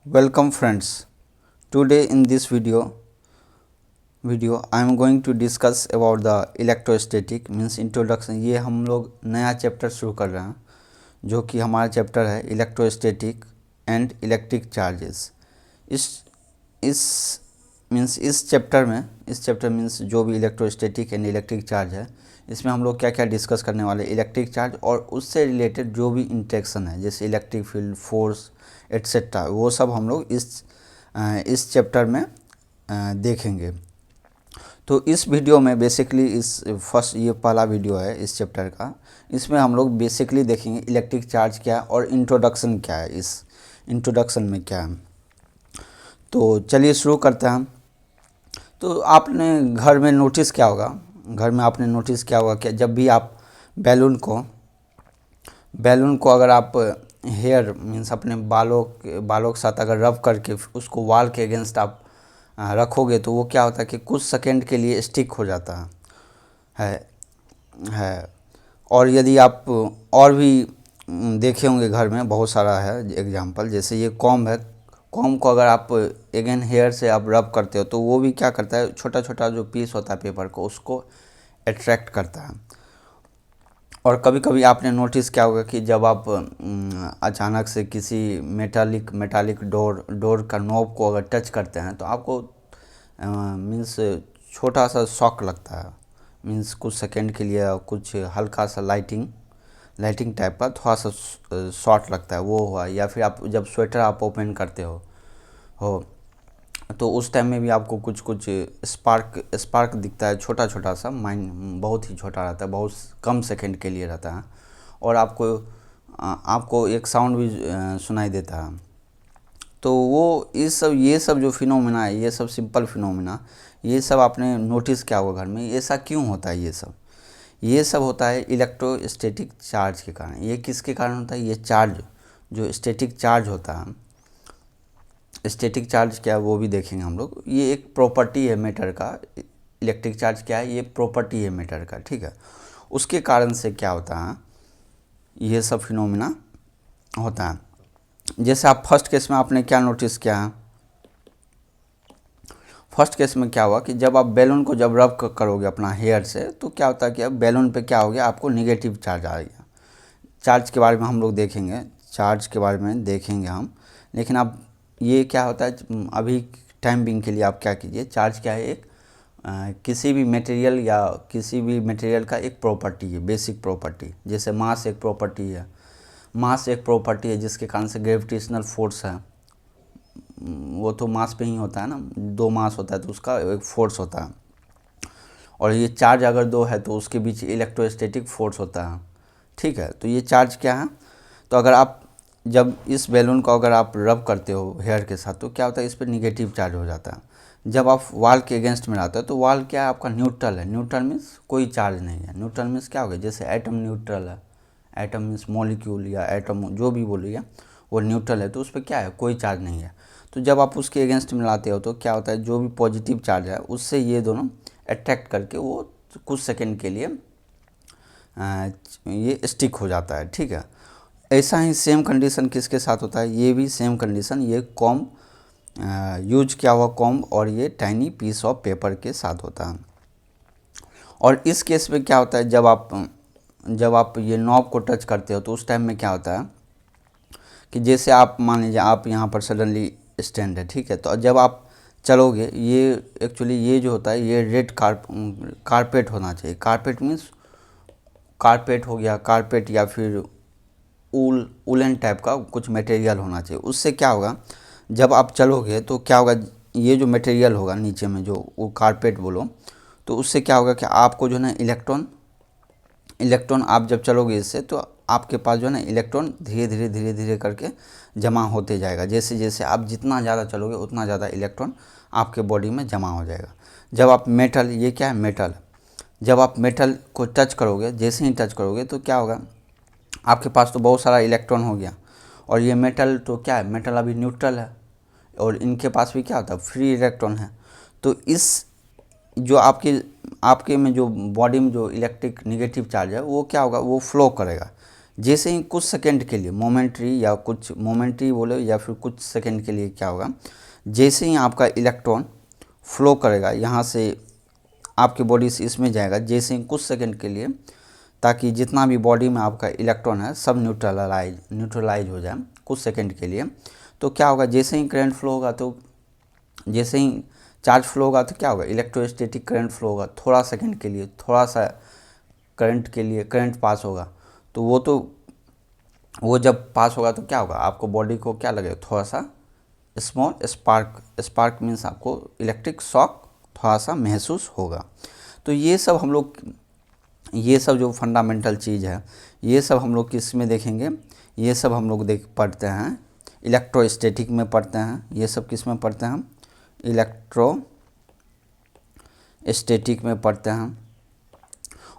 Welcome friends. Today in this video I am going to discuss about the electrostatic means introduction। ये हम लोग नया chapter शुरू कर रहे हैं जो कि हमारा चैप्टर है इलेक्ट्रोस्टैटिक एंड इलेक्ट्रिक चार्जेस। इस इस चैप्टर मीन्स जो भी इलेक्ट्रोस्टैटिक एंड इलेक्ट्रिक चार्ज है इसमें हम लोग क्या क्या डिस्कस करने वाले इलेक्ट्रिक चार्ज और उससे रिलेटेड जो भी इंटरेक्शन है जैसे इलेक्ट्रिक फील्ड, फोर्स एट्सेट्रा, वो सब हम लोग इस चैप्टर में देखेंगे। तो इस वीडियो में बेसिकली ये पहला वीडियो है इस चैप्टर का। इसमें हम लोग बेसिकली देखेंगे इलेक्ट्रिक चार्ज क्या है और इंट्रोडक्शन क्या है, इस इंट्रोडक्शन में क्या है। तो चलिए शुरू करते हैं। तो आपने घर में नोटिस क्या होगा, आपने नोटिस क्या होगा कि जब भी आप बैलून को अगर आप हेयर मीन्स अपने बालों के साथ अगर रब करके उसको वॉल के अगेंस्ट आप रखोगे तो वो क्या होता है कि कुछ सेकेंड के लिए स्टिक हो जाता है। और यदि आप और भी देखे होंगे घर में बहुत सारा है एग्जांपल, जैसे ये कॉम्ब है। कॉम्ब को अगर आप अगेन हेयर से आप रब करते हो तो वो भी क्या करता है, छोटा छोटा जो पीस होता है पेपर को उसको अट्रैक्ट करता है। और कभी कभी आपने नोटिस क्या होगा कि जब आप अचानक से किसी मेटालिक डोर का नॉब को अगर टच करते हैं तो आपको मीन्स छोटा सा शॉक लगता है। मीन्स कुछ सेकंड के लिए कुछ हल्का सा लाइटिंग टाइप का थोड़ा सा शॉट लगता है, वो हुआ। या फिर आप जब स्वेटर आप ओपन करते हो तो उस टाइम में भी आपको कुछ स्पार्क दिखता है, छोटा छोटा सा, माइन बहुत ही छोटा रहता है, बहुत कम सेकंड के लिए रहता है। और आपको एक साउंड भी सुनाई देता है। तो वो ये सब जो फिनोमिना है, ये सब सिंपल फिनोमिना, ये सब आपने नोटिस क्या होगा घर में, ऐसा क्यों होता है। ये सब होता है इलेक्ट्रोस्टैटिक चार्ज के कारण। ये किसके कारण होता है, ये चार्ज जो स्टैटिक चार्ज होता है। स्टैटिक चार्ज क्या है वो भी देखेंगे हम लोग। ये एक प्रॉपर्टी है मैटर का। इलेक्ट्रिक चार्ज क्या है, ये प्रॉपर्टी है मैटर का, ठीक है। उसके कारण से क्या होता है, ये सब फिनोमिना होता है। जैसे आप फर्स्ट केस में आपने क्या नोटिस किया है, फर्स्ट केस में क्या हुआ कि जब आप बैलून को जब रब करोगे अपना हेयर से तो क्या होता है कि अब बैलून पे क्या हो गया, आपको निगेटिव चार्ज आ गया। चार्ज के बारे में हम लोग देखेंगे, हम। लेकिन अब ये क्या होता है, अभी टाइम बिंग के लिए आप क्या कीजिए, चार्ज क्या है, एक किसी भी मटेरियल का एक प्रॉपर्टी है, बेसिक प्रॉपर्टी। जैसे मास एक प्रॉपर्टी है जिसके कारण से ग्रेविटेशनल फोर्स है, वो तो मास पे ही होता है ना, दो मास होता है तो उसका एक फोर्स होता है। और ये चार्ज अगर दो है तो उसके बीच इलेक्ट्रोस्टैटिक फोर्स होता है, ठीक है। तो ये चार्ज क्या है, तो अगर आप जब इस बैलून को अगर आप रब करते हो हेयर के साथ तो क्या होता है, इस पर निगेटिव चार्ज हो जाता है। जब आप वॉल के अगेंस्ट में रहते हो तो वॉल क्या है, आपका न्यूट्रल है। न्यूट्रल मीन्स कोई चार्ज नहीं है। न्यूट्रल मीन्स क्या हो गया, जैसे एटम न्यूट्रल है। एटम मीन्स मॉलिक्यूल या एटम जो भी बोलिए, वो न्यूट्रल है तो उस पर क्या है, कोई चार्ज नहीं है। तो जब आप उसके अगेंस्ट में लाते हो तो क्या होता है, जो भी पॉजिटिव चार्ज है उससे ये दोनों अट्रैक्ट करके वो कुछ सेकंड के लिए ये स्टिक हो जाता है, ठीक है। ऐसा ही सेम कंडीशन किसके साथ होता है, ये भी सेम कंडीशन ये कॉम्ब यूज किया हुआ कॉम्ब और ये टाइनी पीस ऑफ पेपर के साथ होता है। और इस केस में क्या होता है, जब आप ये नॉब को टच करते हो तो उस टाइम में क्या होता है कि जैसे आप मान लीजिए आप यहाँ पर सडनली स्टैंड है, ठीक है। तो जब आप चलोगे, ये एक्चुअली ये जो होता है ये रेड कारपेट होना चाहिए। कारपेट मीन्स कारपेट हो गया, कारपेट या फिर उलन टाइप का कुछ मटेरियल होना चाहिए। उससे क्या होगा, जब आप चलोगे तो क्या होगा, ये जो मटेरियल होगा नीचे में जो वो कारपेट बोलो, तो उससे क्या होगा कि आपको जो है ना इलेक्ट्रॉन आप जब चलोगे इससे तो आपके पास जो है ना इलेक्ट्रॉन धीरे धीरे करके जमा होते जाएगा। जैसे जैसे आप जितना ज़्यादा चलोगे उतना ज़्यादा इलेक्ट्रॉन आपके बॉडी में जमा हो जाएगा। जब आप मेटल, ये क्या है मेटल, जब आप मेटल को टच करोगे, जैसे ही टच करोगे तो क्या होगा, आपके पास तो बहुत सारा इलेक्ट्रॉन हो गया। और ये मेटल तो क्या है, मेटल अभी न्यूट्रल है और इनके पास भी क्या होता है, फ्री इलेक्ट्रॉन है। तो इस जो आपके में जो बॉडी में जो इलेक्ट्रिक निगेटिव चार्ज है वो क्या होगा, वो फ्लो करेगा। जैसे ही कुछ सेकंड के लिए मोमेंट्री या कुछ मोमेंट्री बोले या फिर कुछ सेकंड के लिए क्या होगा, जैसे ही आपका इलेक्ट्रॉन फ्लो करेगा यहाँ से आपके बॉडी से इसमें जाएगा, जैसे ही कुछ सेकंड के लिए, ताकि जितना भी बॉडी में आपका इलेक्ट्रॉन है सब न्यूट्रलाइज हो जाए कुछ सेकंड के लिए। तो क्या होगा, जैसे ही करंट फ्लो होगा तो जैसे ही चार्ज फ्लो होगा तो क्या होगा, इलेक्ट्रोस्टैटिक करंट फ्लो होगा थोड़ा सेकंड के लिए, थोड़ा सा करंट के लिए करंट पास होगा। तो वो जब पास होगा तो क्या होगा, आपको बॉडी को क्या लगेगा, थोड़ा सा स्मॉल स्पार्क मीन्स आपको इलेक्ट्रिक शॉक थोड़ा सा महसूस होगा। तो ये सब जो फंडामेंटल चीज़ है ये सब हम लोग किस में देखेंगे, ये सब हम लोग पढ़ते हैं इलेक्ट्रोस्टैटिक में पढ़ते हैं। ये सब किस में पढ़ते हैं हम, इलेक्ट्रोस्टैटिक में पढ़ते हैं।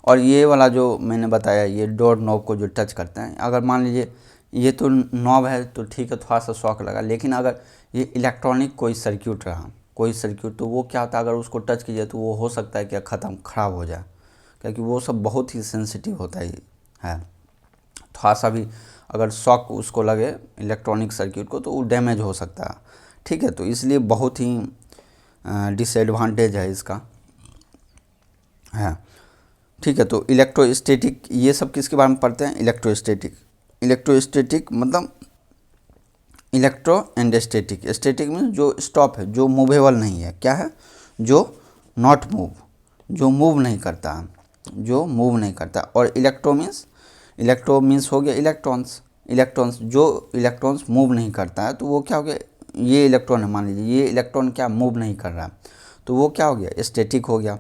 और ये वाला जो मैंने बताया ये डोर नॉब को जो टच करते हैं, अगर मान लीजिए ये तो नॉब है तो ठीक है थोड़ा सा शॉक लगा, लेकिन अगर ये इलेक्ट्रॉनिक कोई सर्किट रहा, कोई सर्किट, तो वो क्या होता है, अगर उसको टच कीजिए तो वो हो सकता है कि ख़राब हो जाए, क्योंकि वो सब बहुत ही सेंसिटिव होता है। थोड़ा सा भी अगर शॉक उसको लगे इलेक्ट्रॉनिक सर्किट को तो वो डैमेज हो सकता है। ठीक है, तो इसलिए बहुत ही डिसएडवांटेज है इसका है। ठीक है, तो इलेक्ट्रोस्टैटिक ये सब किसके बारे में पढ़ते हैं, इलेक्ट्रोस्टैटिक मतलब electro and static. Static means जो स्टॉप है, जो मूवेबल नहीं है, क्या है, जो नॉट मूव, जो मूव नहीं करता, और इलेक्ट्रो मीन्स हो गया इलेक्ट्रॉन्स, जो इलेक्ट्रॉन्स मूव नहीं करता है तो वो क्या हो गया, ये इलेक्ट्रॉन है, मान लीजिए ये इलेक्ट्रॉन क्या मूव नहीं कर रहा है तो वो क्या हो गया, स्टैटिक हो गया।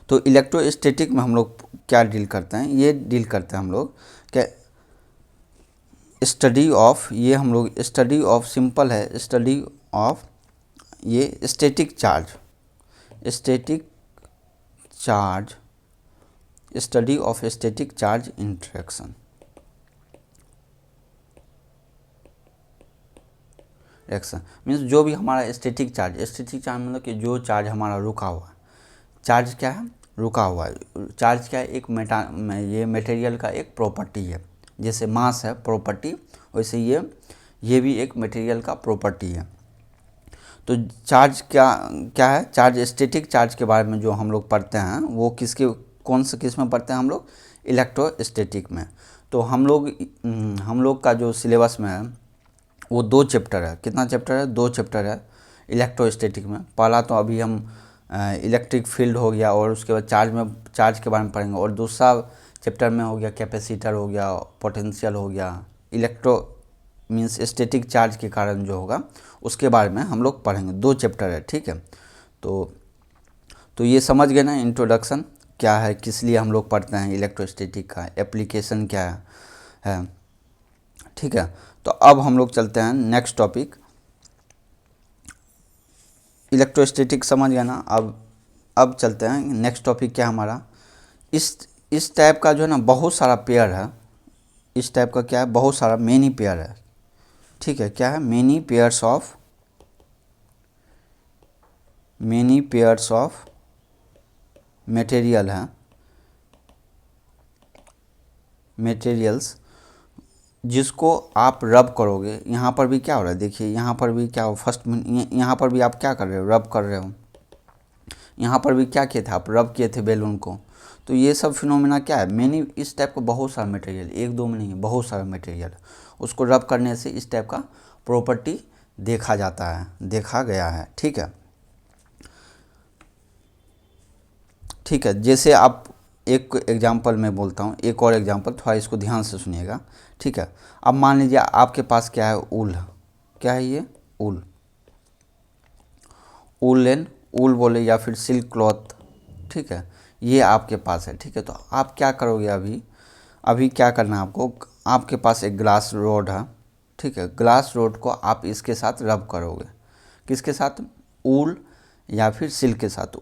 तो इलेक्ट्रोस्टैटिक में हम लोग क्या डील करते हैं, ये डील करते हैं हम लोग क्या, स्टडी ऑफ सिंपल है, स्टडी ऑफ ये static charge, study of static charge interaction. Means जो भी हमारा स्टैटिक चार्ज मतलब कि जो चार्ज हमारा रुका हुआ है, चार्ज क्या है, रुका हुआ है। चार्ज क्या है, ये मटेरियल का एक प्रॉपर्टी है, जैसे मास है प्रॉपर्टी, वैसे ये भी एक मटेरियल का प्रॉपर्टी है। तो चार्ज क्या है, चार्ज स्टैटिक चार्ज के बारे में जो हम लोग पढ़ते हैं वो कौन से किस में पढ़ते हैं हम लोग, इलेक्ट्रोस्टैटिक में। तो हम लोग का जो सिलेबस में है वो 2 चैप्टर है, कितना चैप्टर है, 2 चैप्टर है इलेक्ट्रोस्टैटिक में। पहला तो अभी हम इलेक्ट्रिक फील्ड हो गया और उसके बाद चार्ज के बारे में पढ़ेंगे, और दूसरा चैप्टर में हो गया कैपेसिटर हो गया, पोटेंशियल हो गया, इलेक्ट्रो मीन्स स्टैटिक चार्ज के कारण जो होगा उसके बारे में हम लोग पढ़ेंगे। 2 चैप्टर है, ठीक है। तो ये समझ गए ना इंट्रोडक्शन क्या है, किस लिए हम लोग पढ़ते हैं इलेक्ट्रोस्टैटिक का, एप्लीकेशन क्या है, ठीक है। तो अब हम लोग चलते हैं नेक्स्ट टॉपिक, इलेक्ट्रोस्टैटिक समझ गया ना। अब चलते हैं नेक्स्ट टॉपिक क्या हमारा, इस टाइप का जो है ना बहुत सारा पेयर है, इस टाइप का क्या है, बहुत सारा मेनी पेयर है, ठीक है। क्या है, मेनी पेयर्स ऑफ मटेरियल्स जिसको आप रब करोगे। यहाँ पर भी क्या हो रहा है, देखिए यहाँ पर भी क्या हो, यहाँ पर भी आप क्या कर रहे हो, रब कर रहे हो। यहाँ पर भी क्या किए थे आप, रब किए थे बैलून को। तो ये सब फिनोमेना क्या है, मैंने इस टाइप का बहुत सारा मटेरियल, 1-2 में नहीं, बहुत सारा मटेरियल, उसको रब करने से इस टाइप का प्रॉपर्टी देखा गया है, ठीक है। जैसे आप एक एग्जांपल मैं बोलता हूँ, एक और एग्जांपल, थोड़ा इसको ध्यान से सुनिएगा, ठीक है। अब मान लीजिए आपके पास क्या है, ऊल, क्या है ये, ऊल बोले या फिर सिल्क क्लॉथ, ठीक है, ये आपके पास है, ठीक है। तो आप क्या करोगे, अभी क्या करना है आपको, आपके पास एक ग्लास रोड है, ठीक है। ग्लास रोड को आप इसके साथ रब करोगे, किसके साथ, ऊल या फिर सिल्क के साथ।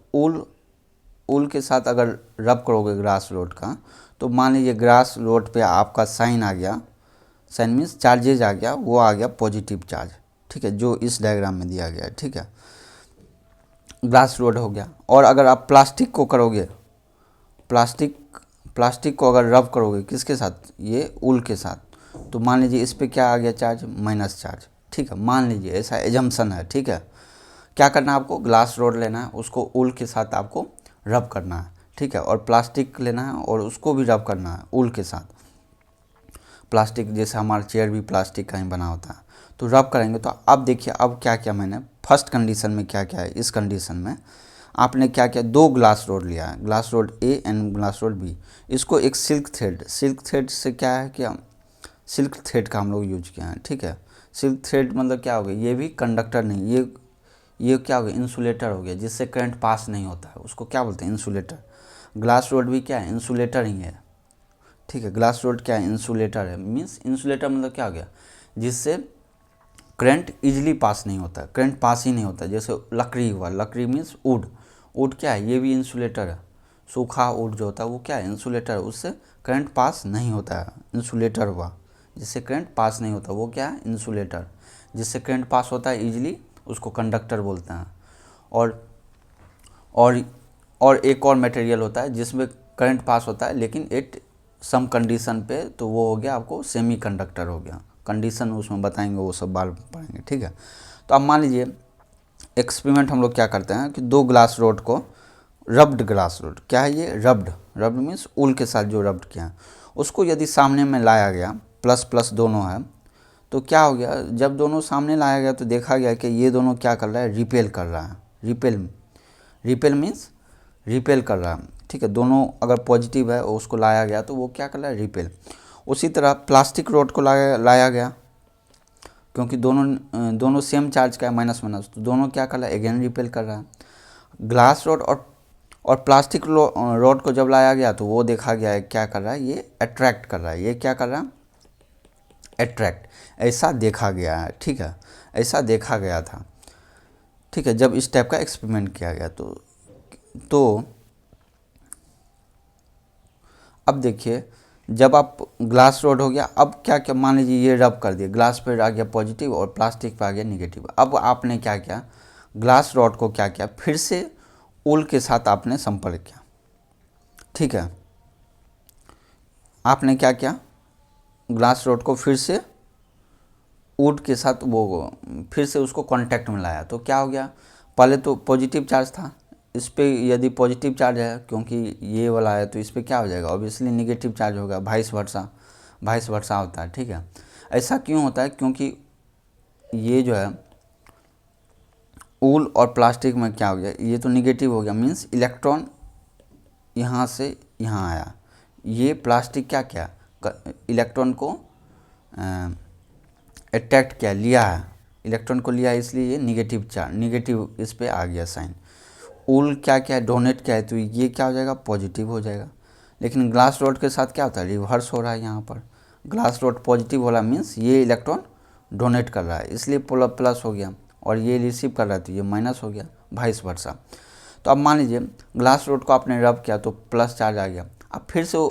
ऊल के साथ अगर रब करोगे ग्लास रोड का, तो मान लीजिए ग्लास रोड पे आपका साइन आ गया, साइन मीन्स चार्जेज आ गया, वो आ गया पॉजिटिव चार्ज, ठीक है, जो इस डायग्राम में दिया गया है, ठीक है, ग्लास रोड हो गया। और अगर आप प्लास्टिक को करोगे, प्लास्टिक को अगर रब करोगे किसके साथ, ये ऊल के साथ, तो मान लीजिए इस पे क्या आ गया चार्ज, माइनस चार्ज। ठीक है, मान लीजिए ऐसा एजम्पशन है। ठीक है, क्या करना है आपको, ग्लास रोड लेना है, उसको ऊल के साथ आपको रब करना है। ठीक है, और प्लास्टिक लेना है और उसको भी रब करना है ऊल के साथ। प्लास्टिक जैसे हमारा चेयर भी प्लास्टिक का ही बना होता है, तो रब करेंगे। तो अब देखिए अब क्या क्या मैंने फर्स्ट कंडीशन में क्या क्या है, इस कंडीशन में आपने क्या क्या, दो ग्लास रोड लिया है, glass rod A and glass rod B. इसको एक सिल्क थ्रेड से क्या है, क्या सिल्क थ्रेड का हम लोग यूज किया है। ठीक है, सिल्क थ्रेड मतलब क्या हो गया, ये भी कंडक्टर नहीं, ये क्या हो गया, इंसुलेटर हो गया, जिससे करंट पास नहीं होता है, उसको क्या बोलते हैं, इंसुलेटर। ग्लास रोड भी क्या है, इंसुलेटर ही है। ठीक है, ग्लास रोड क्या है, इंसुलेटर है। मीन्स इंसुलेटर मतलब क्या हो गया, जिससे करंट इजीली पास नहीं होता, करंट पास ही नहीं होता। जैसे लकड़ी हुआ, लकड़ी मीन्स वुड, वुड क्या है, ये भी इंसुलेटर है। सूखा वुड जो होता है वो क्या है, इंसुलेटर है, उससे करंट पास नहीं होता है, इंसुलेटर हुआ। जिससे करंट पास नहीं होता वो क्या है, इंसुलेटर। जिससे करंट पास होता है इजीली, उसको कंडक्टर बोलते हैं। और और और एक और मटेरियल होता है जिसमें करंट पास होता है लेकिन एट सम कंडीशन पे, तो वो हो गया आपको सेमी कंडक्टर हो गया। कंडीशन उसमें बताएंगे, वो सब बाल पढ़ेंगे। ठीक है, तो अब मान लीजिए एक्सपेरिमेंट हम लोग क्या करते हैं कि दो ग्लास रोड को, रब्ड ग्लास रोड क्या है, ये रब्ड मीन्स ऊल के साथ जो रब्ड किया है, उसको यदि सामने में लाया गया, प्लस प्लस दोनों है, तो क्या हो गया, जब दोनों सामने लाया गया तो देखा गया कि ये दोनों क्या कर रहा है, रिपेल कर रहा है। रिपेल मीन्स रिपेल कर रहा है। ठीक है, दोनों अगर पॉजिटिव है और उसको लाया गया तो वो क्या कर रहा है, रिपेल। उसी तरह प्लास्टिक रोड को लाया गया, क्योंकि दोनों सेम चार्ज का है, माइनस माइनस, तो दोनों क्या कर रहा है, अगेन रिपेल कर रहा है। ग्लास रोड और प्लास्टिक रोड को जब लाया गया तो वो देखा गया है क्या कर रहा है, ये अट्रैक्ट कर रहा है। ये क्या कर रहा है, अट्रैक्ट, ऐसा देखा गया है। ठीक है, ऐसा देखा गया था। ठीक है, जब इस टाइप का एक्सपेरिमेंट किया गया तो अब देखिए, जब आप ग्लास रोड हो गया, अब क्या क्या, मान लीजिए ये रब कर दिया, ग्लास पे आ गया पॉजिटिव और प्लास्टिक पे आ गया निगेटिव। अब आपने क्या किया, ग्लास रॉड को क्या किया, फिर से ऊल के साथ आपने संपर्क किया। ठीक है, आपने क्या किया, ग्लास रॉड को फिर से वुड के साथ वो फिर से उसको कांटेक्ट में लाया, तो क्या हो गया, पहले तो पॉजिटिव चार्ज था, इस पर यदि पॉजिटिव चार्ज है क्योंकि ये वाला है, तो इस पर क्या हो जाएगा, ऑब्वियसली निगेटिव चार्ज होगा, वाइस वर्सा होता है। ठीक है, ऐसा क्यों होता है, क्योंकि ये जो है वूल और प्लास्टिक में क्या हो गया, ये तो निगेटिव हो गया, मीन्स इलेक्ट्रॉन यहाँ से यहाँ आया, ये प्लास्टिक क्या क्या इलेक्ट्रॉन को अट्रैक्ट किया, लिया है, इलेक्ट्रॉन को लिया, इसलिए ये निगेटिव इस पे आ गया साइन। वूल क्या क्या है, डोनेट क्या है, तो ये क्या हो जाएगा, पॉजिटिव हो जाएगा। लेकिन ग्लास रॉड के साथ क्या होता है, रिवर्स हो रहा है। यहाँ पर ग्लास रॉड पॉजिटिव हो रहा मीन्स ये इलेक्ट्रॉन डोनेट कर रहा है, इसलिए प्लस हो गया, और ये रिसीव कर रहा है तो ये माइनस हो गया, वाइस वर्सा। तो अब मान लीजिए ग्लास रॉड को आपने रब किया तो प्लस चार्ज आ गया, अब फिर से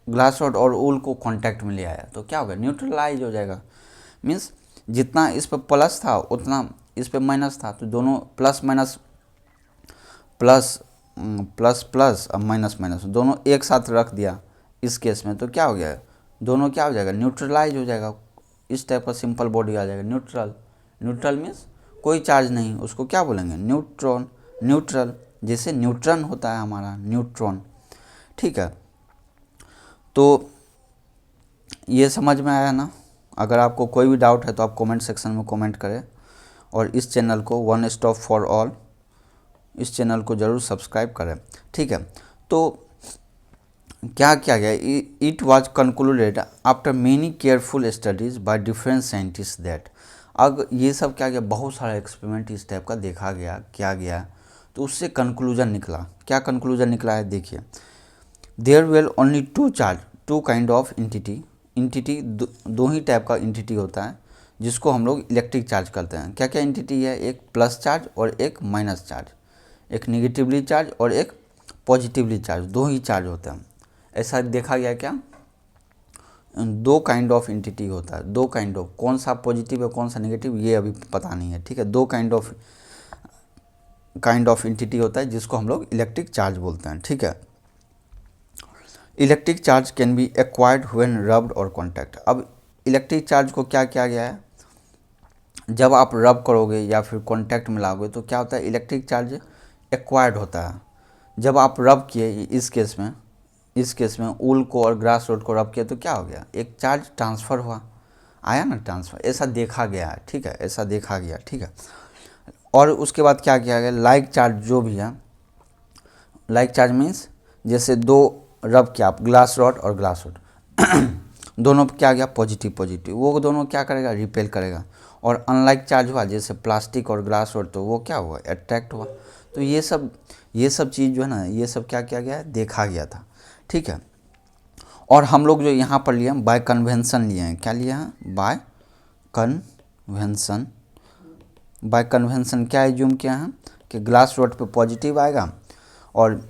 ग्लास रॉड और वूल को कांटेक्ट में ले आया, तो क्या होगा, न्यूट्रलाइज हो जाएगा। मीन्स जितना इस पर प्लस था उतना इस पर माइनस था, तो दोनों plus minus plus plus plus अब माइनस माइनस दोनों एक साथ रख दिया इस केस में, तो क्या हो गया, दोनों क्या हो जाएगा, न्यूट्रलाइज हो जाएगा। इस टाइप का सिंपल बॉडी आ जाएगा, न्यूट्रल मीन्स कोई चार्ज नहीं, उसको क्या बोलेंगे, न्यूट्रल, जैसे न्यूट्रॉन होता है हमारा, न्यूट्रॉन। ठीक है, तो ये समझ में आया ना। अगर आपको कोई भी डाउट है तो आप कमेंट सेक्शन में कमेंट करें, और इस चैनल को वन स्टॉप फॉर ऑल, इस चैनल को ज़रूर सब्सक्राइब करें। ठीक है, तो क्या किया गया, it was concluded after many careful studies by different scientist that, अब ये सब क्या गया, बहुत सारा एक्सपेरिमेंट इस टाइप का देखा गया, किया गया, तो उससे कंक्लूजन निकला। क्या कंक्लूजन निकला है, देखिए, there will only two kind of entity दो ही टाइप का इंटिटी होता है जिसको हम लोग इलेक्ट्रिक चार्ज करते हैं। क्या क्या इंटिटी है, एक प्लस चार्ज और एक माइनस चार्ज, एक निगेटिवली चार्ज और एक पॉजिटिवली चार्ज, दो ही चार्ज होते हैं। ऐसा देखा गया, क्या दो काइंड ऑफ इंटिटी होता है, दो काइंड ऑफ, कौन सा पॉजिटिव है कौन सा निगेटिव ये अभी पता नहीं है। ठीक है, दो काइंड ऑफ इंटिटी होता है जिसको हम लोग इलेक्ट्रिक चार्ज बोलते हैं। ठीक है, electric charge can be acquired when rubbed और कॉन्टैक्ट। अब इलेक्ट्रिक चार्ज को क्या किया गया है, जब आप रब करोगे या फिर कॉन्टैक्ट में लाओगे तो क्या होता है, इलेक्ट्रिक चार्ज एक्वायर्ड होता है। जब आप रब किए इस केस में ऊल को और ग्रास रोड को रब किया तो क्या हो गया, एक चार्ज ट्रांसफ़र हुआ, आया ना ट्रांसफ़र, ऐसा देखा गया है, ठीक है, ऐसा देखा गया, ठीक है। और उसके बाद क्या किया गया, लाइक चार्ज जो भी है, लाइक चार्ज मीन्स जैसे दो रब किया आप, ग्लास रॉड और ग्लास रॉड दोनों पे क्या गया, पॉजिटिव पॉजिटिव, वो दोनों क्या करेगा, रिपेल करेगा। और अनलाइक चार्ज हुआ जैसे प्लास्टिक और ग्लास रॉड, तो वो क्या हुआ, अट्रैक्ट हुआ। तो ये सब चीज़ जो है ना, ये सब क्या किया गया है, देखा गया था, ठीक है। और हम लोग जो यहाँ पर लिए हैं बाय कन्वेंशन लिए हैं, क्या लिया है, बाय कन्वेंशन। बाय कन्वेंशन क्या एज्यूम किया है कि ग्लास रोड पे पॉजिटिव आएगा और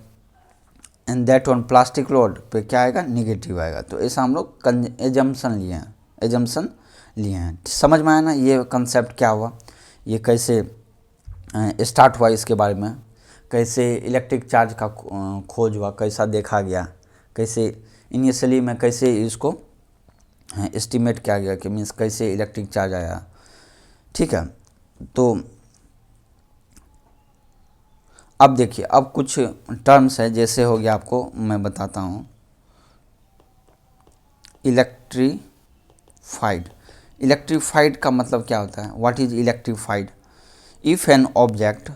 and that on plastic road पे क्या आएगा, निगेटिव आएगा। तो ऐसा हम लोग एजम्पशन लिए हैं। समझ में आया ना ये कंसेप्ट क्या हुआ, ये कैसे स्टार्ट हुआ, इसके बारे में कैसे इलेक्ट्रिक चार्ज का खोज हुआ, कैसा देखा गया, कैसे इनिशियली में कैसे इसको एस्टिमेट किया गया कि मीन्स कैसे इलेक्ट्रिक चार्ज आया, ठीक है। तो अब देखिए, अब कुछ टर्म्स है, जैसे हो गया, आपको मैं बताता हूँ, इलेक्ट्रीफाइड। इलेक्ट्रीफाइड का मतलब क्या होता है, what is electrified. If an object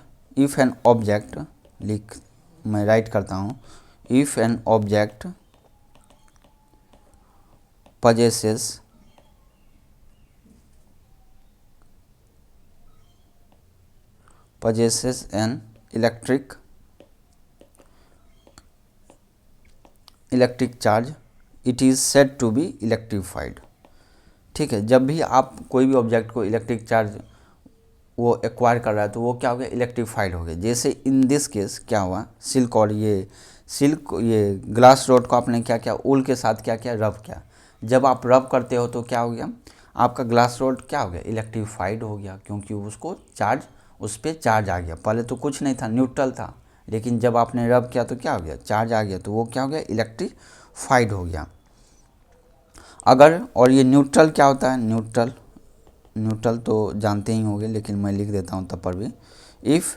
मैं राइट करता हूँ, if an object possesses an electric charge, it is said to be electrified, ठीक है। जब भी आप कोई भी ऑब्जेक्ट को इलेक्ट्रिक चार्ज वो एक्वायर कर रहा है तो वो क्या हो गया, इलेक्ट्रीफाइड हो गया। जैसे इन दिस केस क्या हुआ, सिल्क और ये ग्लास रोड को आपने क्या किया, ऊल के साथ क्या किया, रब किया। जब आप रब करते हो तो क्या हो गया, आपका ग्लास रोड क्या हो गया, इलेक्ट्रीफाइड हो गया, क्योंकि उसको चार्ज, उस पर चार्ज आ गया। पहले तो कुछ नहीं था, न्यूट्रल था, लेकिन जब आपने रब किया तो क्या हो गया, चार्ज आ गया, तो वो क्या हो गया, इलेक्ट्रीफाइड हो गया। अगर, और ये न्यूट्रल क्या होता है, न्यूट्रल तो जानते ही होंगे, लेकिन मैं लिख देता हूँ तब पर भी, if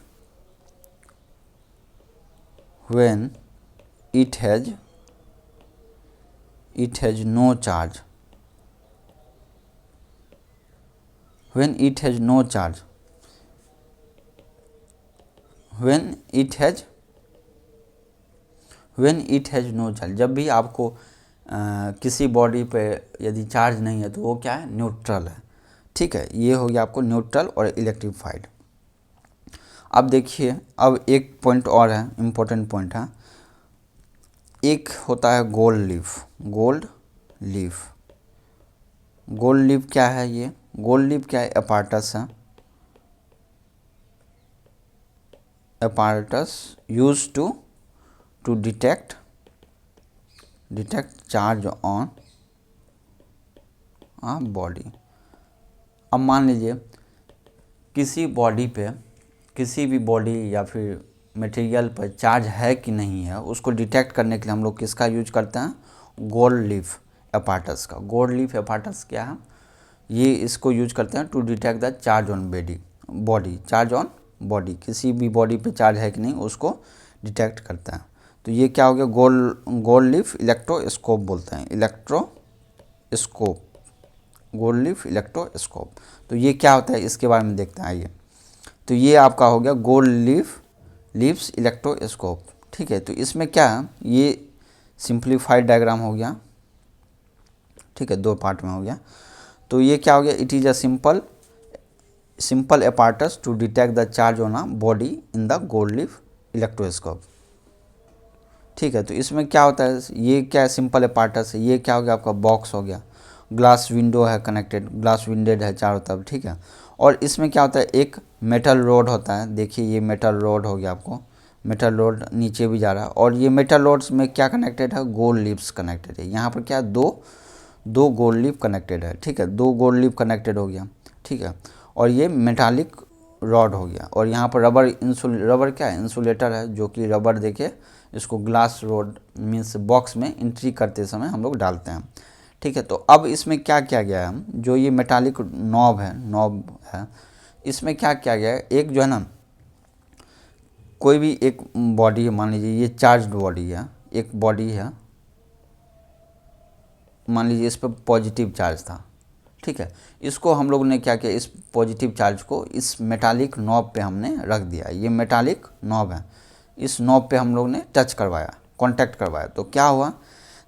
when it has no charge, when it has no charge, जब भी आपको किसी बॉडी पे यदि चार्ज नहीं है तो वो क्या है, न्यूट्रल है, ठीक है। ये हो गया आपको न्यूट्रल और इलेक्ट्रीफाइड। अब देखिए, अब एक पॉइंट और है, इम्पोर्टेंट पॉइंट है, एक होता है गोल्ड लीफ क्या है, ये गोल्ड लीफ क्या है, अपार्टस है, apparatus use to detect charge on body. अब मान लीजिए किसी भी बॉडी या फिर मटेरियल पर चार्ज है कि नहीं है, उसको डिटेक्ट करने के लिए हम लोग किसका यूज करते हैं, गोल्ड लीफ एपार्टस का। गोल्ड लीफ एपार्टस क्या है, ये इसको यूज करते हैं to detect the charge on body, किसी भी बॉडी पे चार्ज है कि नहीं उसको डिटेक्ट करता है। तो ये क्या हो गया, गोल्ड लीफ इलेक्ट्रोस्कोप बोलते हैं, गोल्ड लीफ इलेक्ट्रोस्कोप। तो ये क्या होता है, इसके बारे में देखते हैं, आइए। तो ये आपका हो गया गोल्ड लीफ्स इलेक्ट्रोस्कोप, ठीक है। तो इसमें क्या है, ये सिंप्लीफाइड डायग्राम हो गया, ठीक है, दो पार्ट में हो गया। तो ये क्या हो गया, it is a simple apparatus to detect the charge on a body in the gold leaf electroscope, ठीक है। तो इसमें क्या होता है, ये क्या है, सिंपल एपार्टस है, ये क्या हो गया, आपका बॉक्स हो गया, ग्लास विंडो है कनेक्टेड, ग्लास विंडेड है चारों तरफ, ठीक है। और इसमें क्या होता है, एक मेटल रोड होता है, देखिए ये मेटल रोड हो गया, आपको मेटल रोड नीचे भी जा रहा है, और ये मेटल रोड्स में क्या कनेक्टेड है, गोल्ड लीफ्स कनेक्टेड है। यहाँ पर क्या है, दो गोल्ड लीफ कनेक्टेड है, ठीक है, दो गोल्ड लीफ कनेक्टेड हो गया, ठीक है। और ये मेटालिक रॉड हो गया, और यहाँ पर रबर क्या है, इंसुलेटर है, जो कि रबर देके इसको ग्लास रोड मीन्स बॉक्स में एंट्री करते समय हम लोग डालते हैं। ठीक है, तो अब इसमें क्या किया गया है, हम जो ये मेटालिक नॉब है इसमें क्या किया गया है, एक जो है ना कोई भी एक बॉडी है, मान लीजिए ये चार्ज्ड बॉडी है, एक बॉडी है, मान लीजिए इस पर पॉजिटिव चार्ज था। ठीक है, इसको हम लोग ने क्या किया, इस पॉजिटिव चार्ज को इस मेटालिक नॉब पे हमने रख दिया। ये मेटालिक नॉब है, इस नॉब पे हम लोग ने टच करवाया, कांटेक्ट करवाया, तो क्या हुआ,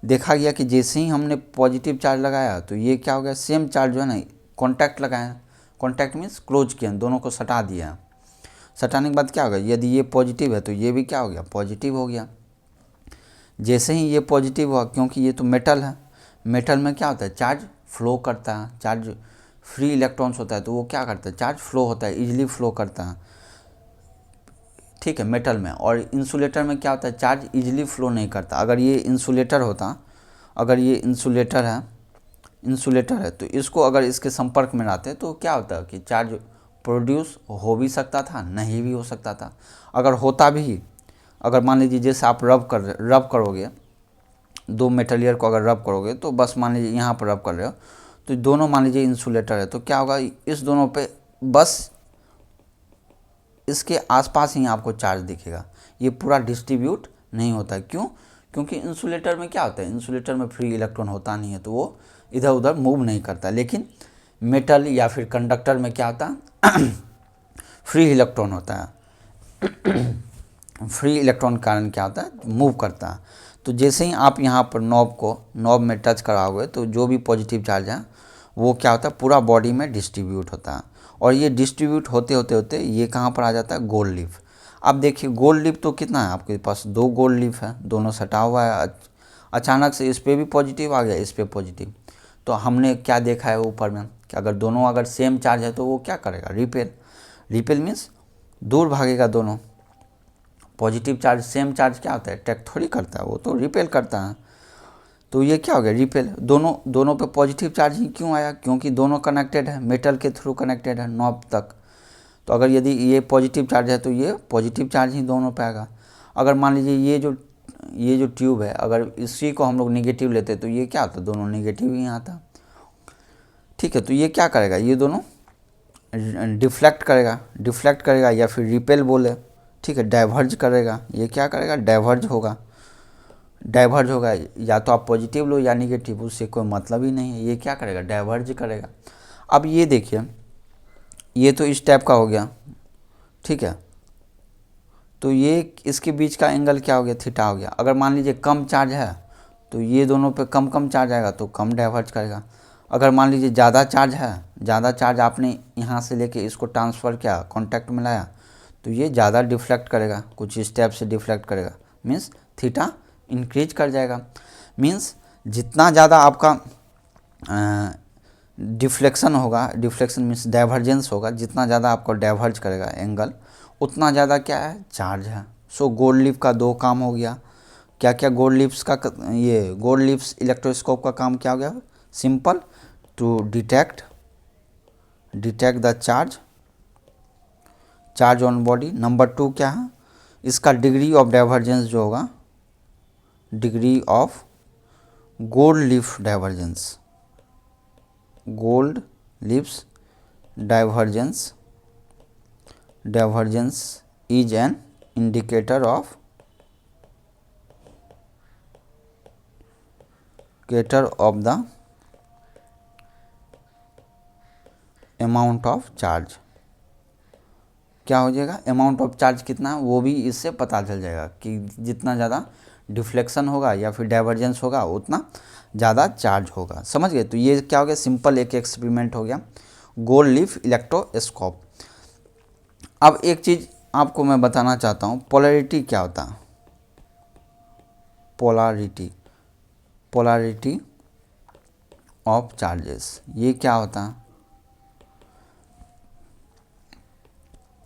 देखा गया कि जैसे ही हमने पॉजिटिव चार्ज लगाया तो ये क्या हो गया, सेम चार्ज जो है ना कांटेक्ट लगाया, कांटेक्ट मीन्स क्लोज किया, दोनों को सटा दिया। सटाने के बाद क्या होगा, यदि ये पॉजिटिव है तो ये भी क्या हो गया, पॉजिटिव हो गया। जैसे ही ये पॉजिटिव हुआ, क्योंकि ये तो मेटल है, मेटल में क्या होता है, चार्ज फ्लो करता है, चार्ज फ्री इलेक्ट्रॉन्स होता है, तो वो क्या करता है, चार्ज फ्लो होता है, इजीली फ्लो करता है। ठीक है, मेटल में। और इंसुलेटर में क्या होता है, चार्ज इजीली फ्लो नहीं करता। अगर ये इंसुलेटर होता, अगर ये इंसुलेटर है तो इसको अगर इसके संपर्क में लाते तो क्या होता है कि चार्ज प्रोड्यूस हो भी सकता था, नहीं भी हो सकता था। अगर होता भी, अगर मान लीजिए जैसे आप रब करोगे, दो मेटल ईयर को अगर रब करोगे तो बस मान लीजिए यहाँ पर रब कर रहे हो तो दोनों मान लीजिए इंसुलेटर है, तो क्या होगा, इस दोनों पे बस इसके आसपास ही आपको चार्ज दिखेगा, ये पूरा डिस्ट्रीब्यूट नहीं होता है। क्यों, क्योंकि इंसुलेटर में क्या होता है, इंसुलेटर में फ्री इलेक्ट्रॉन होता नहीं है, तो वो इधर उधर मूव नहीं करता। लेकिन मेटल या फिर कंडक्टर में क्या होता है फ्री इलेक्ट्रॉन होता है, फ्री इलेक्ट्रॉन के कारण क्या होता है, मूव करता है। तो जैसे ही आप यहाँ पर नॉब में टच कराओगे तो जो भी पॉजिटिव चार्ज है वो क्या होता है, पूरा बॉडी में डिस्ट्रीब्यूट होता है। और ये डिस्ट्रीब्यूट होते होते ये कहाँ पर आ जाता है, गोल्ड लीफ। अब देखिए गोल्ड लीफ तो कितना है आपके पास, दो गोल्ड लीफ है, दोनों सटा हुआ है। अचानक से इस पर भी पॉजिटिव आ गया, इस पर पॉजिटिव, तो हमने क्या देखा है ऊपर में कि अगर दोनों अगर सेम चार्ज है तो वो क्या करेगा, रिपेल मीन्स दूर भागेगा दोनों। पॉजिटिव चार्ज सेम चार्ज क्या होता है, अट्रैक्ट थोड़ी करता है, वो तो रिपेल करता है। तो ये क्या हो गया, रिपेल। दोनों पे पॉजिटिव चार्ज ही क्यों आया, क्योंकि दोनों कनेक्टेड है, मेटल के थ्रू कनेक्टेड है नॉब तक। तो अगर यदि ये पॉजिटिव चार्ज है तो ये पॉजिटिव चार्ज ही दोनों पे आएगा। अगर मान लीजिए ये जो ट्यूब है, अगर इसी को हम लोग निगेटिव लेते तो ये क्या होता, दोनों निगेटिव ही आता। ठीक है, तो ये क्या करेगा, ये दोनों डिफ्लेक्ट करेगा या फिर रिपेल बोले। ठीक है, डाइवर्ज करेगा, ये क्या करेगा, डाइवर्ज होगा। या तो आप पॉजिटिव लो या निगेटिव, उससे कोई मतलब ही नहीं है, ये क्या करेगा, डाइवर्ज करेगा। अब ये देखिए, ये तो इस टाइप का हो गया। ठीक है, तो ये इसके बीच का एंगल क्या हो गया, थीटा हो गया। अगर मान लीजिए कम चार्ज है तो ये दोनों पे कम चार्ज आएगा तो कम डाइवर्ज करेगा। अगर मान लीजिए ज़्यादा चार्ज है, ज़्यादा चार्ज आपने यहाँ से लेके इसको ट्रांसफ़र किया, कॉन्टैक्ट में लाया, तो ये ज़्यादा डिफ्लेक्ट करेगा, कुछ इस टाइप से डिफ्लेक्ट करेगा, मीन्स थीटा इंक्रीज कर जाएगा। मीन्स जितना ज़्यादा आपका डिफ्लेक्शन होगा, डिफ्लेक्शन मीन्स डाइवर्जेंस होगा, जितना ज़्यादा आपको डाइवर्ज करेगा एंगल, उतना ज़्यादा क्या है, चार्ज है। सो गोल्ड लीफ का दो काम हो गया। क्या क्या गोल्ड लीफ्स का, ये गोल्ड लीफ्स इलेक्ट्रोस्कोप का काम क्या हो गया, simple, to detect the charge on body. Number 2 क्या है, इसका डिग्री ऑफ डाइवर्जेंस जो होगा, degree of gold leaf divergence, gold leafs divergence is an indicator of the amount of charge. क्या हो जाएगा, अमाउंट ऑफ चार्ज कितना है वो भी इससे पता चल जाएगा कि जितना ज़्यादा डिफ्लेक्शन होगा या फिर डाइवर्जेंस होगा उतना ज़्यादा चार्ज होगा। समझ गए, तो ये क्या हो गया, सिंपल एक एक्सपेरिमेंट हो गया, गोल्ड लीफ इलेक्ट्रोस्कोप। अब एक चीज़ आपको मैं बताना चाहता हूँ, पोलैरिटी क्या होता है, पोलैरिटी ऑफ चार्जेस, ये क्या होता है,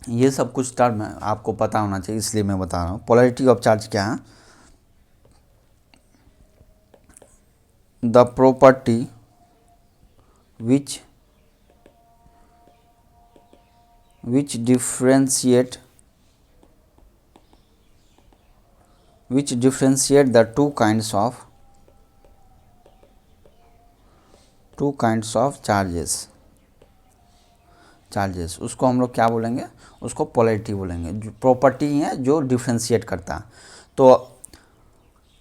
ये सब कुछ टर्म है आपको पता होना चाहिए, इसलिए मैं बता रहा हूँ। पोलैरिटी ऑफ चार्ज क्या है, the property which which differentiate the two kinds of charges उसको हम लोग क्या बोलेंगे, उसको पोलैरिटी बोलेंगे। जो प्रॉपर्टी है जो डिफ्रेंशिएट करता है।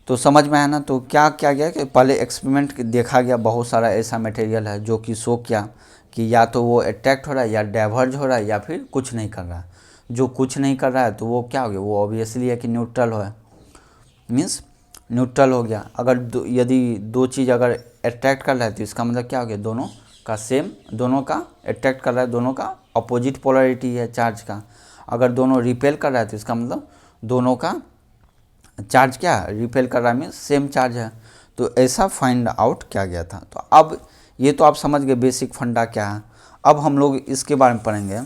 तो समझ में आया ना। तो क्या क्या गया कि पहले एक्सपेरिमेंट देखा गया, बहुत सारा ऐसा मटेरियल है जो कि शो किया कि या तो वो अट्रैक्ट हो रहा है या डाइवर्ज हो रहा है या फिर कुछ नहीं कर रहा है। जो कुछ नहीं कर रहा है तो वो क्या हो गया, वो ऑब्वियसली है कि न्यूट्रल है, मीन्स न्यूट्रल हो गया। अगर यदि दो चीज़ अगर अट्रैक्ट कर रहा है तो इसका मतलब क्या हो गया, दोनों का सेम, दोनों का अट्रैक्ट कर रहा है, दोनों का अपोजिट पोलैरिटी है चार्ज का। अगर दोनों रिपेल कर रहा है तो इसका मतलब दोनों का चार्ज क्या है, रिपेल कर रहा है, मीन्स सेम चार्ज है। तो ऐसा फाइंड आउट किया गया था। तो अब ये तो आप समझ गए बेसिक फंडा क्या है। अब हम लोग इसके बारे में पढ़ेंगे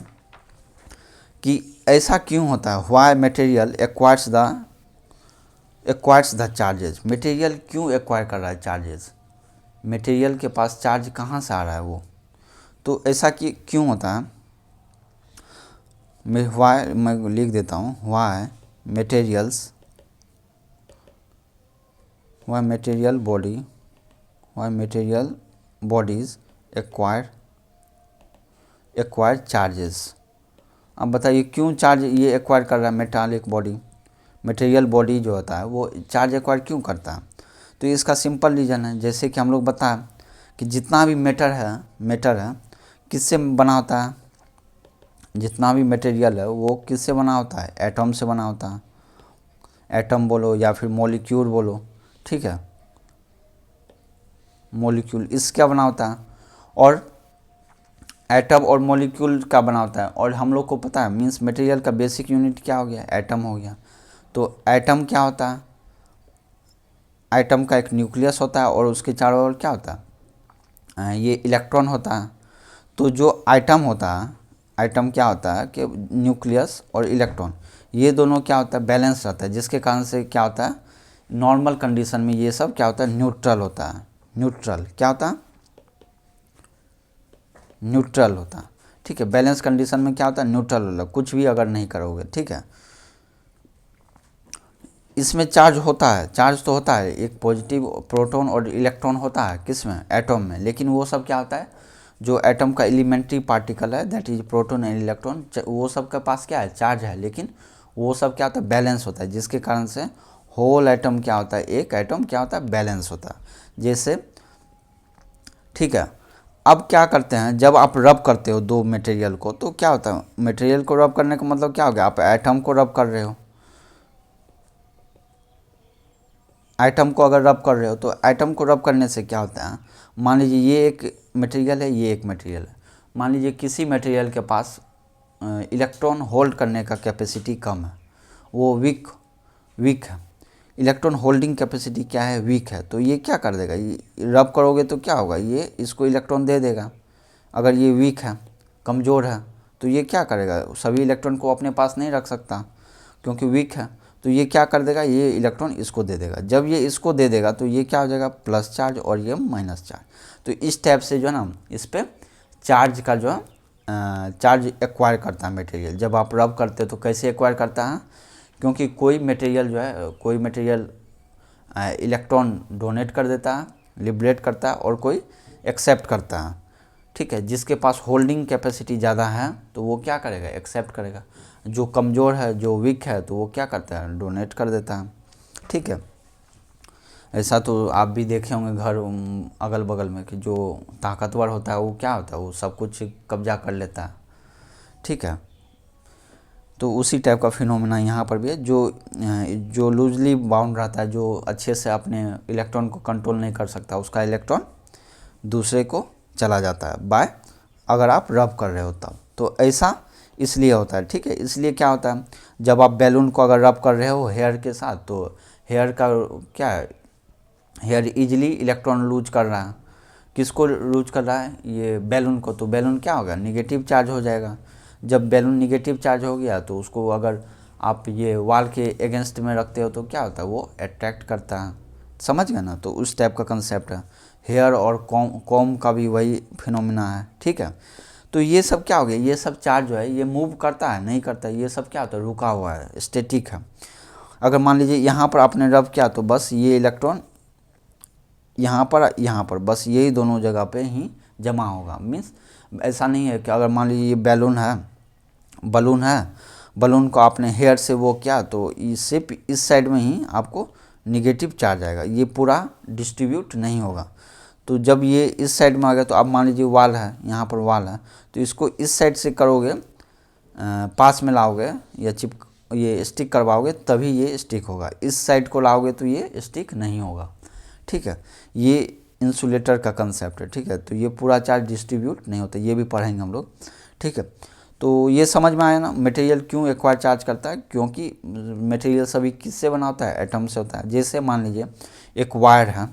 कि ऐसा क्यों होता है, why material acquires the charges. Material क्यों एक्वायर कर रहा है चार्जेस, मटेरियल के पास चार्ज कहाँ से आ रहा है वो। तो ऐसा कि क्यों होता है, मैं लिख देता हूँ, why material bodies acquire charges. अब बताइए क्यों चार्ज ये एक्वायर कर रहा है, मटेरियल बॉडी जो होता है वो चार्ज एक्वायर क्यों करता है। तो इसका सिंपल रीज़न है, जैसे कि हम लोग बताएं कि जितना भी मैटर है किससे बना होता है, जितना भी मटेरियल है वो किससे बना होता है, एटम से बना होता है। एटम बोलो या फिर मॉलिक्यूल बोलो, ठीक है, मॉलिक्यूल इसका बना होता है। और एटम और मॉलिक्यूल का बना होता है। और हम लोग को पता है, मीन्स मटेरियल का बेसिक यूनिट क्या हो गया, एटम हो गया। तो एटम क्या होता है, एटम का एक न्यूक्लियस होता है और उसके चारों ओर क्या होता है, ये इलेक्ट्रॉन होता है। तो जो आइटम होता है, आइटम क्या होता है कि न्यूक्लियस और इलेक्ट्रॉन ये दोनों क्या होता है, बैलेंस रहता है, जिसके कारण से क्या होता है, नॉर्मल कंडीशन में ये सब क्या होता है, न्यूट्रल होता है। न्यूट्रल क्या होता है, न्यूट्रल होता है, ठीक है। बैलेंस कंडीशन में क्या होता है, न्यूट्रल होता है, कुछ भी अगर नहीं करोगे, ठीक है। इसमें चार्ज होता है, चार्ज तो होता है, एक पॉजिटिव प्रोटॉन और इलेक्ट्रॉन होता है, किस में, एटम में। लेकिन वो सब क्या होता है, जो एटम का एलिमेंट्री पार्टिकल है, that is proton and electron, वो सब के पास क्या है, चार्ज है। लेकिन वो सब क्या होता है, बैलेंस होता है, जिसके कारण से होल एटम क्या होता है, एक एटम क्या होता है, बैलेंस होता है। जैसे, ठीक है। अब क्या करते हैं, जब आप रब करते हो दो मटेरियल को, तो क्या होता है, मटेरियल को रब करने का मतलब क्या हो गया, आप एटम को रब कर रहे हो। आइटम को अगर रब कर रहे हो तो आइटम को रब करने से क्या होता है, मान लीजिए ये एक मटेरियल है, ये एक मटेरियल है। मान लीजिए किसी मटेरियल के पास इलेक्ट्रॉन होल्ड करने का कैपेसिटी कम है, वो वीक है। इलेक्ट्रॉन होल्डिंग कैपेसिटी क्या है, वीक है। तो ये क्या कर देगा, ये रब करोगे तो क्या होगा, ये इसको इलेक्ट्रॉन दे देगा। अगर ये वीक है, कमज़ोर है, तो ये क्या करेगा, सभी इलेक्ट्रॉन को अपने पास नहीं रख सकता क्योंकि वीक है। तो ये क्या कर देगा, ये इलेक्ट्रॉन इसको दे देगा। जब ये इसको दे देगा तो ये क्या हो जाएगा, प्लस चार्ज, और ये माइनस चार्ज। तो इस टाइप से जो है ना, इस पर चार्ज का जो है चार्ज एक्वायर करता है मटेरियल। जब आप रब करते हो तो कैसे एक्वायर करता है, क्योंकि कोई मटेरियल जो है, कोई मटेरियल इलेक्ट्रॉन डोनेट कर देता है, लिबरेट करता है, और कोई एक्सेप्ट करता है, ठीक है। जिसके पास होल्डिंग कैपेसिटी ज़्यादा है तो वो क्या करेगा, एक्सेप्ट करेगा। जो कमज़ोर है, जो वीक है, तो वो क्या करता है, डोनेट कर देता है, ठीक है। ऐसा तो आप भी देखे होंगे घर अगल बगल में कि जो ताकतवर होता है वो क्या होता है, वो सब कुछ कब्जा कर लेता है, ठीक है। तो उसी टाइप का फिनोमेना यहाँ पर भी है। जो लूजली बाउंड रहता है, जो अच्छे से अपने इलेक्ट्रॉन को कंट्रोल नहीं कर सकता, उसका इलेक्ट्रॉन दूसरे को चला जाता है बाय, अगर आप रब कर रहे हो तब। तो ऐसा इसलिए होता है, ठीक है। इसलिए क्या होता है, जब आप बैलून को अगर रब कर रहे हो हेयर के साथ, तो हेयर का क्या है, हेयर इजीली इलेक्ट्रॉन लूज कर रहा है। किसको लूज कर रहा है, ये बैलून को। तो बैलून क्या होगा, निगेटिव चार्ज हो जाएगा। जब बैलून निगेटिव चार्ज हो गया तो उसको अगर आप ये वॉल के अगेंस्ट में रखते हो तो क्या होता है, वो अट्रैक्ट करता है, समझ गए ना। तो उस टाइप का कंसेप्ट है। हेयर और कॉम का भी वही फिनोमिना है, ठीक है। तो ये सब क्या हो गया, ये सब चार्ज जो है ये मूव करता है नहीं करता, ये सब क्या होता है, रुका हुआ है, स्टैटिक है। अगर मान लीजिए यहाँ पर आपने रब किया तो बस ये इलेक्ट्रॉन यहाँ पर बस यही दोनों जगह पे ही जमा होगा। मीन्स ऐसा नहीं है कि अगर मान लीजिए ये बलून है, बलून को आपने हेयर से वो किया तो सिर्फ इस साइड में ही आपको निगेटिव चार्ज आएगा, ये पूरा डिस्ट्रीब्यूट नहीं होगा। तो जब ये इस साइड में आ गया तो अब मान लीजिए वाल है, यहाँ पर वाल है, तो इसको इस साइड से करोगे, पास में लाओगे या ये स्टिक करवाओगे तभी ये स्टिक होगा, इस साइड को लाओगे तो ये स्टिक नहीं होगा। ठीक है, ये इंसुलेटर का कंसेप्ट है। ठीक है, तो ये पूरा चार्ज डिस्ट्रीब्यूट नहीं होता, ये भी पढ़ेंगे हम लोग। ठीक है, तो ये समझ में आया ना, मटेरियल क्यों एक्वायर चार्ज करता है, क्योंकि मटेरियल सभी किससे बना होता है, एटम से होता है। जैसे मान लीजिए एक वायर है,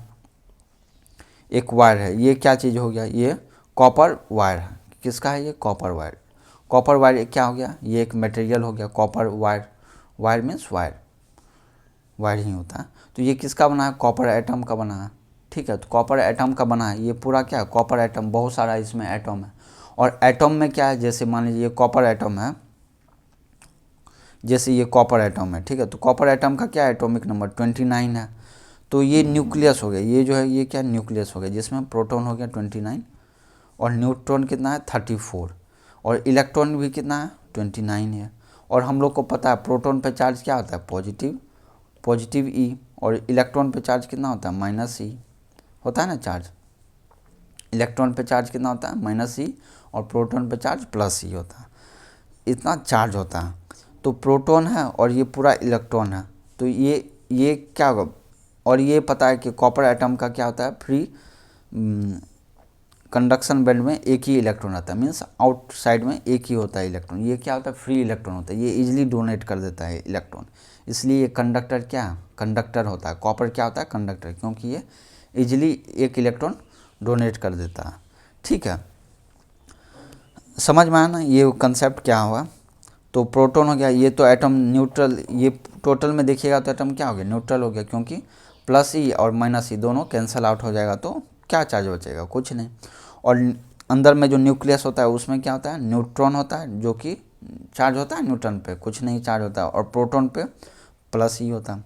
ये क्या चीज़ हो गया, ये कॉपर वायर है। किसका है ये, कॉपर वायर। कॉपर वायर क्या हो गया, ये एक मटेरियल हो गया, copper wire. Wire means wire ही होता है। तो ये किसका बना है, कॉपर एटम का बना है। ठीक है, तो कॉपर एटम का बना है, ये पूरा क्या है, कॉपर एटम, बहुत सारा इसमें एटम है। और एटम में क्या है, जैसे मान लीजिए ये कॉपर एटम है, जैसे ये कॉपर एटम है। ठीक है, तो कॉपर एटम का क्या है, एटॉमिक नंबर 29 है। तो ये न्यूक्लियस हो गया, ये जो है ये क्या न्यूक्लियस हो गया, जिसमें प्रोटॉन हो गया 29 और न्यूट्रॉन कितना है 34 और इलेक्ट्रॉन भी कितना है 29 है। और हम लोग को पता है प्रोटॉन पे चार्ज क्या होता है, पॉजिटिव ई, और इलेक्ट्रॉन पे चार्ज कितना होता है, माइनस ई होता है ना चार्ज। इलेक्ट्रॉन पे चार्ज कितना होता है, माइनस ई, और प्रोटॉन पे चार्ज प्लस ई होता है। इतना चार्ज होता है। तो प्रोटॉन है और ये पूरा इलेक्ट्रॉन है, तो ये क्या होगा। और ये पता है कि कॉपर एटम का क्या होता है, फ्री कंडक्शन बैंड में एक ही इलेक्ट्रॉन आता है, मीन्स आउटसाइड में एक ही होता है इलेक्ट्रॉन। ये क्या होता है, फ्री इलेक्ट्रॉन होता है, ये इजीली डोनेट कर देता है इलेक्ट्रॉन, इसलिए ये कंडक्टर होता है। कॉपर क्या होता है, कंडक्टर, क्योंकि ये इजीली एक इलेक्ट्रॉन डोनेट कर देता है। ठीक है, समझ में आया ना ये कंसेप्ट क्या हुआ। तो प्रोटॉन हो गया, ये तो एटम न्यूट्रल, ये टोटल में देखिएगा तो एटम क्या हो गया, न्यूट्रल हो गया, क्योंकि प्लस ई और माइनस ई दोनों कैंसिल आउट हो जाएगा, तो क्या चार्ज बचेगा, कुछ नहीं। और अंदर में जो न्यूक्लियस होता है उसमें क्या होता है, न्यूट्रॉन होता है, जो कि चार्ज होता है न्यूट्रॉन पे, कुछ नहीं चार्ज होता है, और प्रोटॉन पे प्लस ई होता है।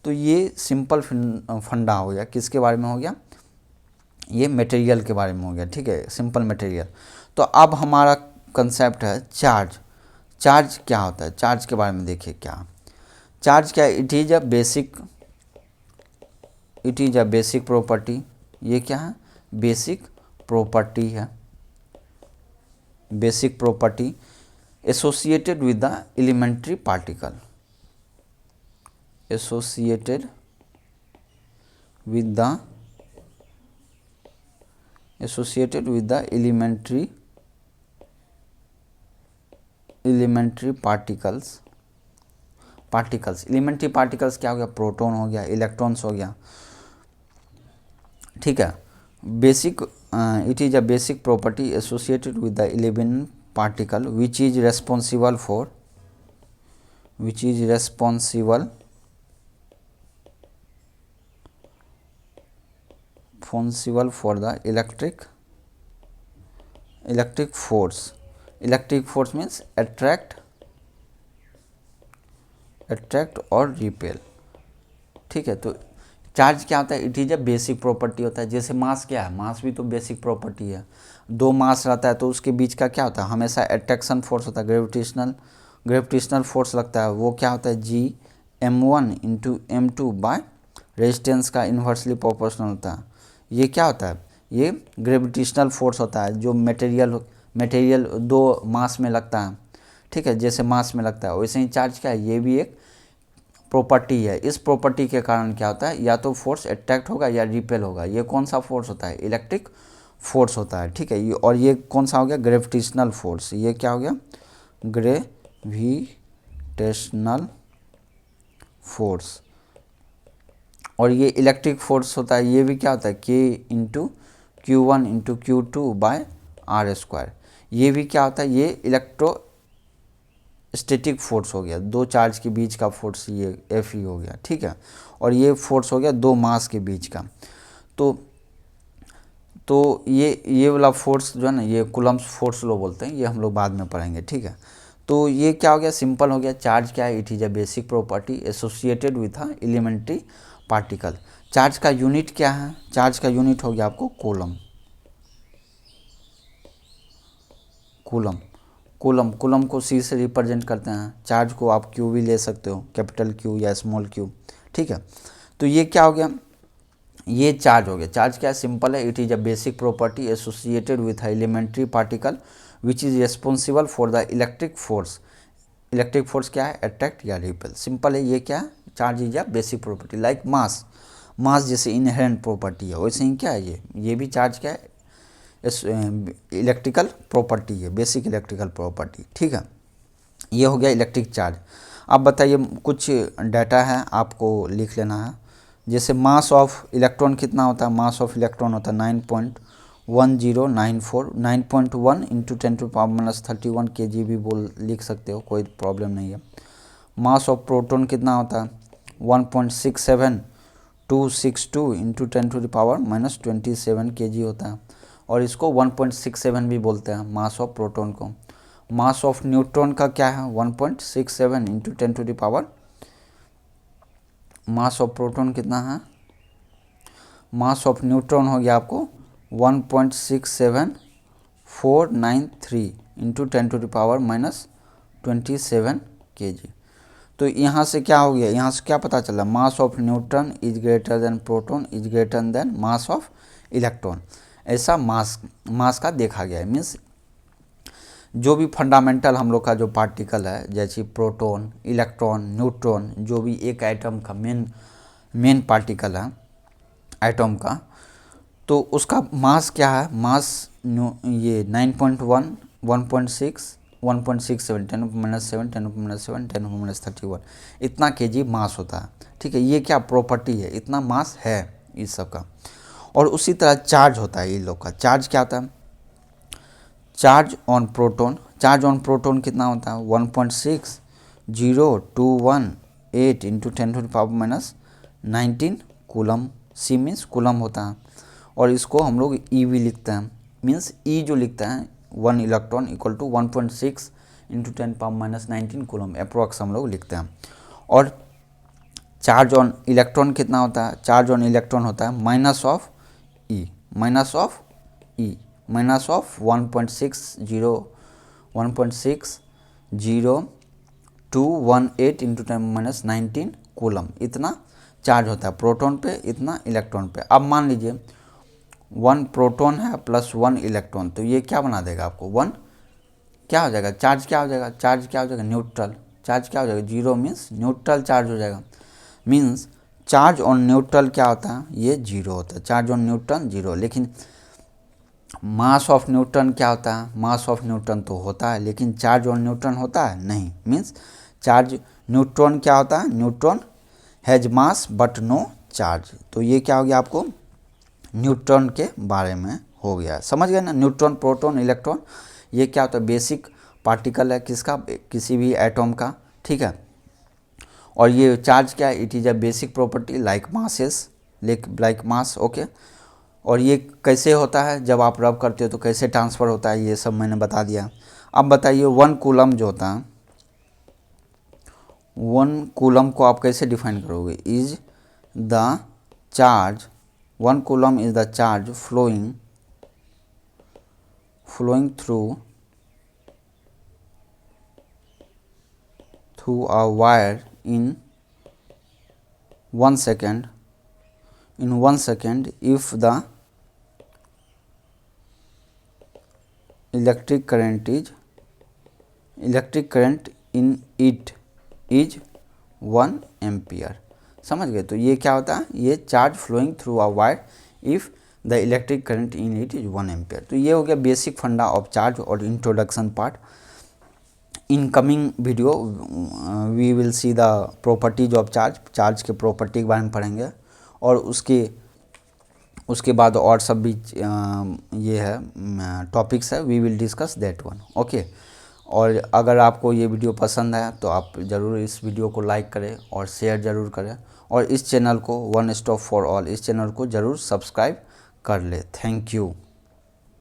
तो ये सिंपल फंडा हो गया, किसके बारे में हो गया, ये मटेरियल के बारे में हो गया। ठीक है, सिंपल मटेरियल। तो अब हमारा कंसेप्ट है चार्ज। चार्ज क्या होता है, चार्ज के बारे में देखिए क्या चार्ज क्या है, it is a basic property. ये क्या है, बेसिक प्रॉपर्टी है, basic property associated with the elementary particle, associated with the elementary particles. Elementary particles क्या हो गया, प्रोटॉन हो गया, इलेक्ट्रॉन्स हो गया। ठीक है, basic it is a basic property associated with the element particle which is responsible for the electric force. Electric force means attract और रिपेल। ठीक है, तो चार्ज क्या होता है, it is a basic property होता है। जैसे मास क्या है, मास भी तो बेसिक प्रॉपर्टी है। दो मास रहता है तो उसके बीच का क्या होता है, हमेशा अट्रैक्शन फोर्स होता है, ग्रेविटेशनल फोर्स लगता है, वो क्या होता है Gm1 into M2 by resistance का इन्वर्सली प्रोपोर्शनल होता है। ये क्या होता है, ये ग्रेविटेशनल फोर्स होता है जो मटेरियल दो मास में लगता है। ठीक है, जैसे मास में लगता है वैसे ही चार्ज क्या है, ये भी एक प्रॉपर्टी है। इस प्रॉपर्टी के कारण क्या होता है, या तो फोर्स अट्रैक्ट होगा या रिपेल होगा। ये कौन सा फोर्स होता है, इलेक्ट्रिक फोर्स होता है। ठीक है, ये और ये कौन सा हो गया, ग्रेविटेशनल फोर्स। ये क्या हो गया, ग्रेविटेशनल फोर्स। और ये इलेक्ट्रिक फोर्स होता है, ये भी क्या होता है, K into Q1 into Q2 bye R²। ये भी क्या होता है, ये इलेक्ट्रोस्टैटिक फोर्स हो गया, दो चार्ज के बीच का फोर्स, ये Fe हो गया। ठीक है, और ये फोर्स हो गया दो मास के बीच का। तो तो ये वाला फोर्स जो है ना, ये कूलम्ब्स फोर्स लो बोलते हैं, ये हम लोग बाद में पढ़ेंगे, ठीक है। तो ये क्या हो गया, सिंपल हो गया। चार्ज क्या है, it is a basic property associated with a elementary particle. Charge का यूनिट क्या है, चार्ज का यूनिट हो गया आपको कूलम। कूलम कूलम कूलम को सी से रिप्रेजेंट करते हैं। चार्ज को आप क्यू भी ले सकते हो, कैपिटल क्यू या स्मॉल क्यू, ठीक है। तो ये क्या हो गया, ये चार्ज हो गया। चार्ज क्या है, सिंपल है, it is a basic property associated with elementary particle which is responsible for the electric force. Electric force क्या है, अट्रैक्ट या रिपेल। सिंपल है, ये क्या है, charge is a basic property. Like mass, mass जैसे इनहेरेंट प्रॉपर्टी है, वैसे ही क्या है, ये भी चार्ज क्या है, इलेक्ट्रिकल प्रॉपर्टी है, बेसिक इलेक्ट्रिकल प्रॉपर्टी, ठीक है। ये हो गया इलेक्ट्रिक चार्ज। अब बताइए, कुछ डाटा है आपको लिख लेना है। जैसे मास ऑफ इलेक्ट्रॉन कितना होता है, मास ऑफ इलेक्ट्रॉन होता है 9.1094, 9.1 इंटू 10⁻31 kg भी बोल लिख सकते हो, कोई प्रॉब्लम नहीं है। मास ऑफ प्रोटॉन कितना होता है 1.67262 इंटू 10⁻27 kg होता है, और इसको 1.67 भी बोलते हैं मास ऑफ प्रोटॉन को। मास ऑफ न्यूट्रॉन का क्या है 1.67 इंटू 10⁻, मास ऑफ प्रोटॉन कितना है, मास ऑफ न्यूट्रॉन हो गया आपको 1.67493 इंटू 10⁻27 kg। तो यहाँ से क्या हो गया, यहाँ से क्या पता चला, mass of neutron is greater than proton is greater then mass of electron. ऐसा मास का देखा गया है। मीन्स जो भी फंडामेंटल हम लोग का जो पार्टिकल है, जैसे प्रोटॉन, इलेक्ट्रॉन, न्यूट्रॉन, जो भी एक एटम का मेन पार्टिकल है एटम का, तो उसका मास क्या है, मास ये 9.1, 1.6, 1.67, 10⁻7, 10⁻7, 10⁻31 इतना kg मास होता है, ठीक है। ये क्या प्रॉपर्टी है, इतना मास है इस सब का। और उसी तरह चार्ज होता है, ये लोग का चार्ज क्या होता है, charge on proton, charge on proton कितना होता है 1.6021 into 10⁻19 coulomb. C means coulomb होता है, और इसको हम लोग ई भी लिखते हैं। मीन्स ई जो लिखता है 1 electron equal to 1.6 into 10⁻19 coulomb approx हम लोग लिखते हैं। और चार्ज ऑन इलेक्ट्रॉन कितना होता है, चार्ज ऑन इलेक्ट्रॉन होता है minus of E, minus of 1.60218 into 10⁻19 coulomb. इतना चार्ज होता है प्रोटॉन पे, इतना इलेक्ट्रॉन पे। अब मान लीजिए 1 प्रोटॉन है प्लस 1 इलेक्ट्रॉन, तो ये क्या बना देगा आपको 1 क्या हो जाएगा, चार्ज क्या हो जाएगा, चार्ज क्या हो जाएगा न्यूट्रल। चार्ज क्या हो जाएगा 0 मीन्स न्यूट्रल चार्ज हो जाएगा। मीन्स चार्ज ऑन न्यूट्रल क्या होता है, ये 0 होता है, चार्ज ऑन न्यूट्रल 0। लेकिन मास ऑफ न्यूट्रन क्या होता है, मास ऑफ न्यूट्रन तो होता है, लेकिन चार्ज ऑन न्यूट्रन होता है नहीं। मीन्स चार्ज न्यूट्रॉन क्या होता है, neutron has mass but no charge. तो ये क्या हो गया आपको न्यूट्रॉन के बारे में हो गया, समझ गए ना। न्यूट्रॉन, प्रोटॉन, इलेक्ट्रॉन, ये क्या होता है, बेसिक पार्टिकल है किसका, किसी भी एटॉम का, ठीक है। और ये चार्ज क्या है, it is a basic property like masses, like mass, okay. और ये कैसे होता है, जब आप रब करते हो तो कैसे ट्रांसफ़र होता है, ये सब मैंने बता दिया। अब बताइए 1 कूलम जो होता है, 1 कूलम को आप कैसे डिफाइन करोगे, is the charge, 1 coulomb is the charge flowing through a wire in 1 second, if the electric current in it is 1 ampere। समझ गए। तो ये क्या होता है, ये charge flowing through a wire if the electric current in it is 1 ampere. तो ये हो गया बेसिक फंडा ऑफ चार्ज और introduction part. In coming video we will see the properties of charge, charge के प्रॉपर्टी के बारे में पढ़ेंगे। और उसके बाद और सब भी ये है टॉपिक्स है, we will discuss that one, okay. और अगर आपको ये वीडियो पसंद आया तो आप ज़रूर इस वीडियो को लाइक करें और शेयर ज़रूर करें, और इस चैनल को वन स्टॉप फॉर ऑल, इस चैनल को ज़रूर सब्सक्राइब कर ले। Thank you.